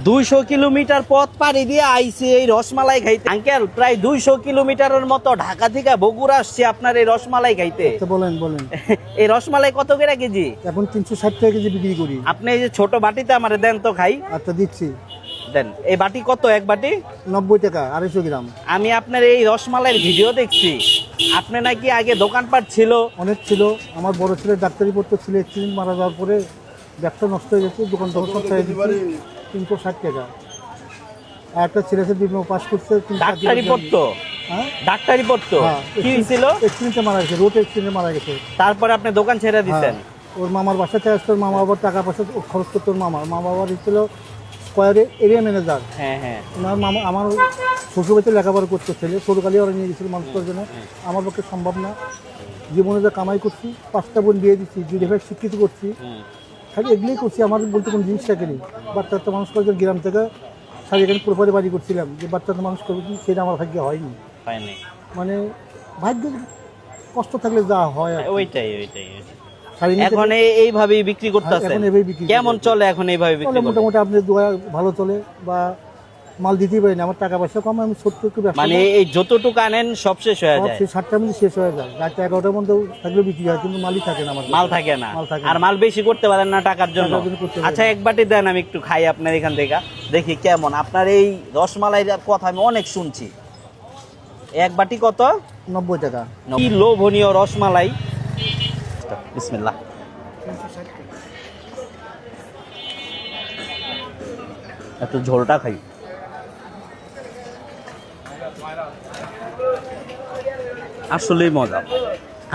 200 kilometre পথ পাড়ি দিয়ে আইছি এই রসমালাই খাইতে। আঙ্কেল, প্রায় 200 কিলোমিটারের মতো ঢাকা থেকে বগুড়া আসছি আপনার এই রসমালাই খাইতে। বলেন বলেন। এই রসমালাই কত করে কেজি? এখন 360 টাকা কেজি বিক্রি করি। আপনি এই যে ছোট বাটিতে আমারে দেন তো খাই। আচ্ছা দিচ্ছি, দেন। এই বাটি কত? এক বাটি 90 টাকা 250 গ্রাম। আমি আপনার এই রসমালাইয়ের ভিডিও দেখছি, আপনি নাকি আগে দোকানপাট ছিল? অনেক ছিল। আমার বড় ছেলে ডাক্তারি পড়তে ছিল, অ্যাক্সিডেন্ট মারা যাওয়ার পরে ব্যবসা নষ্ট হয়ে গেছে, দোকান তখন সব ছেড়ে দিচ্ছি 360 টাকা। আর একটা ছেলে ডিপ্লোমা পাস করছে। ডাক্তারি পড়তো? হ্যাঁ ডাক্তারি পড়তো। কি হয়েছিল? অ্যাক্সিডেন্টে মারা গেছে, রোড অ্যাক্সিডেন্টে মারা গেছে। তারপরে আপনি দোকান ছেড়ে দিচ্ছেন? ওর মামার বাসা থেকে আসতো, মামা বাবার টাকা পয়সা খরচ করতো। মা বাবার ছিল স্কোয়ারে এরিয়া ম্যানেজার। হ্যাঁ হ্যাঁ। ওনার মামা আমার শ্বশুরবাড়িতে লেখাপড়া করতে ছেলে, ছোটকালে ওরা নিয়ে গেছিল মানুষ করার জন্য। আমার পক্ষে সম্ভব না। জীবনে যা কামাই করছি, 5টা বোন বিয়ে দিচ্ছি, 2 ভাই শিক্ষিত করছি, খালি এগুলোই করছি। আমার বলতে কোনো জিনিসটা কিনি। বাচ্চাটা মানুষ করার জন্য গ্রাম থেকে সারিখানি প্রপারে বাড়ি করছিলাম, যে বাচ্চাটা মানুষ করবো, সেটা আমার ভাগ্যে হয়নি। মানে ভাগ্য কষ্ট থাকলে যা হয় ওইটাই। এখন এইভাবেই বিক্রি করতেছেন? কেমন চলে এখন এইভাবে বিক্রি? মোটামুটি আপনার দোয়া ভালো চলে, বা মাল দিতেই পারি না, আমার টাকা পয়সা কম, আমি 70 একটু ব্যবসা। মানে এই যতটুকু আনেন সব শেষ হয়ে যায়? 7টার মধ্যে শেষ হয়ে যায়, রাত 11টার মধ্যে থাকলে বিক্রি হয়, কিন্তু মালই থাকে না আমার। মাল থাকে না। আর মাল বেশি করতে পারেন না টাকার জন্য? আচ্ছা, এক বাটি দেন, আমি একটু খাই আপনার এখান থেকে, দেখি কেমন। আপনার এই রসমালাইর কথা আমি অনেক শুনছি। এক বাটি কত? 90 টাকা। কি লোভনীয় রসমালাই। বিসমিল্লাহ। একটু ঝোলটা খাই। আসলেই মজা।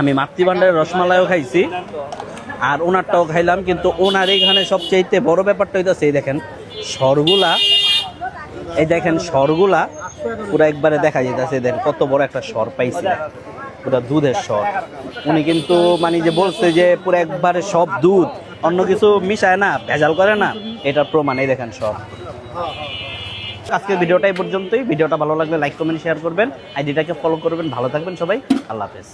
আমি মাতৃভান্ডারের রসমালাইও খাইছি, আর ওনারটাও খাইলাম, কিন্তু ওনার এখানে সবচেয়ে বড় ব্যাপারটা হইতেছে, এই দেখেন সরগুলা, এই দেখেন সরগুলা পুরো একবারে দেখা যেতেছে। দেখেন কত বড় একটা সর পাইছে, পুরো দুধের সর। উনি কিন্তু মানে যে বলছে যে পুরো একবারে সব দুধ, অন্য কিছু মিশায় না, ভেজাল করে না, এটার প্রমাণ এই দেখেন সর। আজকের ভিডিওটা এই পর্যন্তই। ভিডিওটা ভালো লাগলে লাইক কমেন্ট শেয়ার করবেন, আইডিটাকে ফলো করবেন। ভালো থাকবেন সবাই, আল্লাহ হাফেজ।